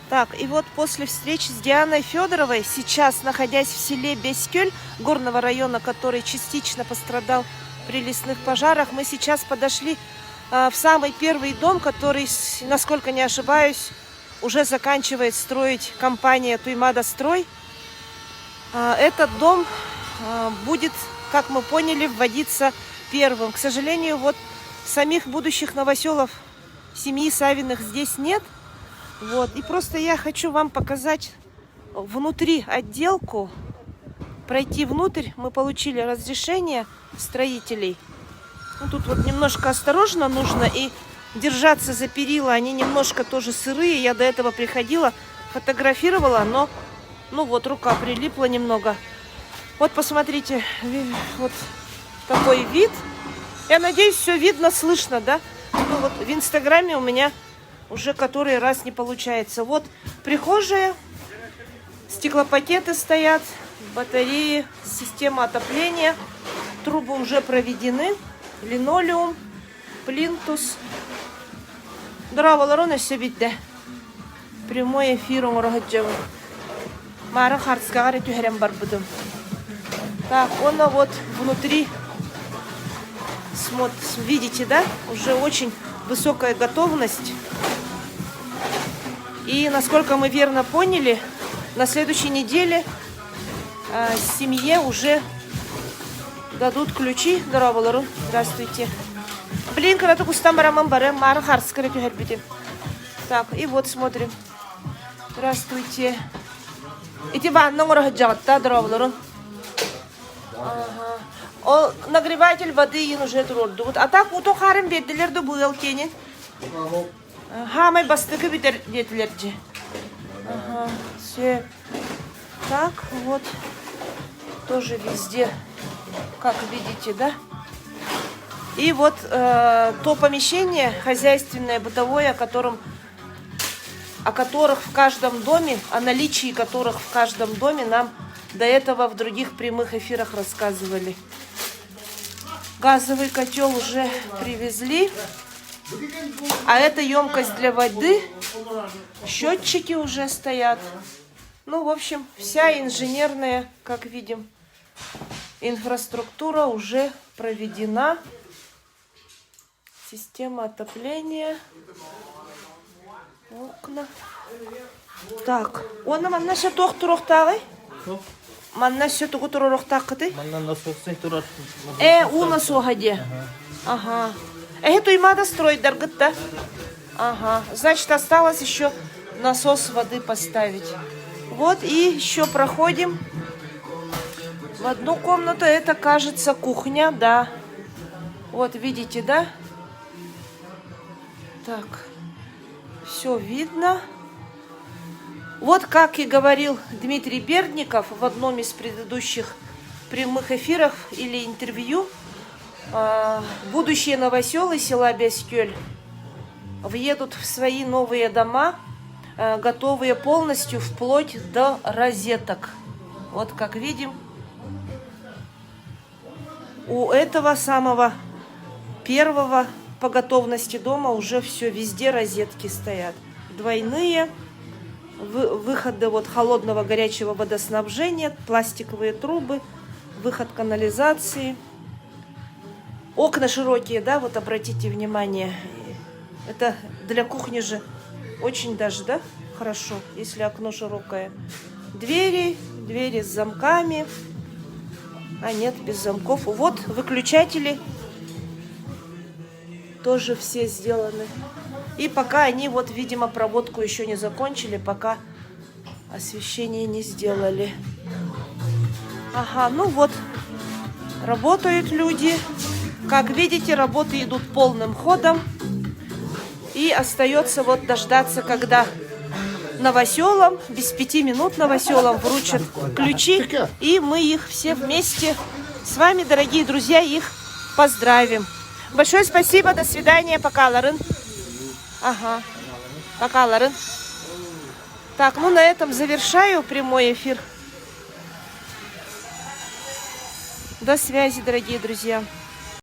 Так, и вот после встречи с Дианой Федоровой, сейчас находясь в селе Бескёль, горного района, который частично пострадал при лесных пожарах, мы сейчас подошли в самый первый дом, который, насколько не ошибаюсь, уже заканчивает строить компания Туймада Строй. Этот дом будет, как мы поняли, вводиться первым. К сожалению, вот самих будущих новоселов семьи Савиных здесь нет. Вот. И просто я хочу вам показать внутри отделку, пройти внутрь. Мы получили разрешение строителей. Ну, тут вот немножко осторожно нужно и держаться за перила. Они немножко тоже сырые. Я до этого приходила, фотографировала, но ну вот рука прилипла немного. Вот посмотрите, вот такой вид. Я надеюсь, все видно, слышно, да? Ну вот в Инстаграме у меня уже который раз не получается. Вот прихожая, стеклопакеты стоят, батареи, система отопления, трубы уже проведены, линолеум, плинтус. Драваларона все видно. Прямой эфир урагаджава. Мара харцкагаре тюхерем барбудум. Так, он вот внутри, видите, да? Уже очень высокая готовность. И, насколько мы верно поняли, на следующей неделе семье уже дадут ключи. Здравствуйте. Блин, когда только Так, и вот смотрим. Здравствуйте. Эти ванны нагреватель воды уже трудно. А так вот харем беделерді бұл тенен. Хамай бастыгы битер детилерди. Ага, все. Так, вот. Тоже везде, как видите, да? И вот то помещение хозяйственное, бытовое, о которых в каждом доме, о наличии которых в каждом доме нам до этого в других прямых эфирах рассказывали. Газовый котел уже привезли. А это емкость для воды. Счетчики уже стоят. Ну, в общем, вся инженерная, как видим, инфраструктура уже проведена. Система отопления. Окна. Так. Он манна все тохтурохтагы? Манна все тохтурохтагы? Манна насосы турат. У насогаде. Ага. Туймада строить даргытта. Ага. Значит, осталось еще насос воды поставить. Вот и еще проходим в одну комнату. Это, кажется, кухня, да. Вот видите, да? Так. Все видно. Вот как и говорил Дмитрий Бердников в одном из предыдущих прямых эфиров или интервью, будущие новоселы села Бескёль въедут в свои новые дома, готовые полностью вплоть до розеток. Вот как видим, у этого самого первого по готовности дома уже все, везде розетки стоят. Двойные выходы вот холодного горячего водоснабжения, пластиковые трубы, выход канализации. Окна широкие, да, вот обратите внимание. Это для кухни же очень даже, да, хорошо, если окно широкое. Двери с замками. А нет, без замков. Вот выключатели тоже все сделаны. И пока они вот, видимо, проводку еще не закончили, пока освещение не сделали. Ага, ну вот, работают люди. Как видите, работы идут полным ходом. И остается вот дождаться, когда новоселам, без 5 минут новоселам вручат ключи. И мы их все вместе с вами, дорогие друзья, их поздравим. Большое спасибо, до свидания, пока, Ларын. Ага, пока, Ларын. Так, ну на этом завершаю прямой эфир. До связи, дорогие друзья.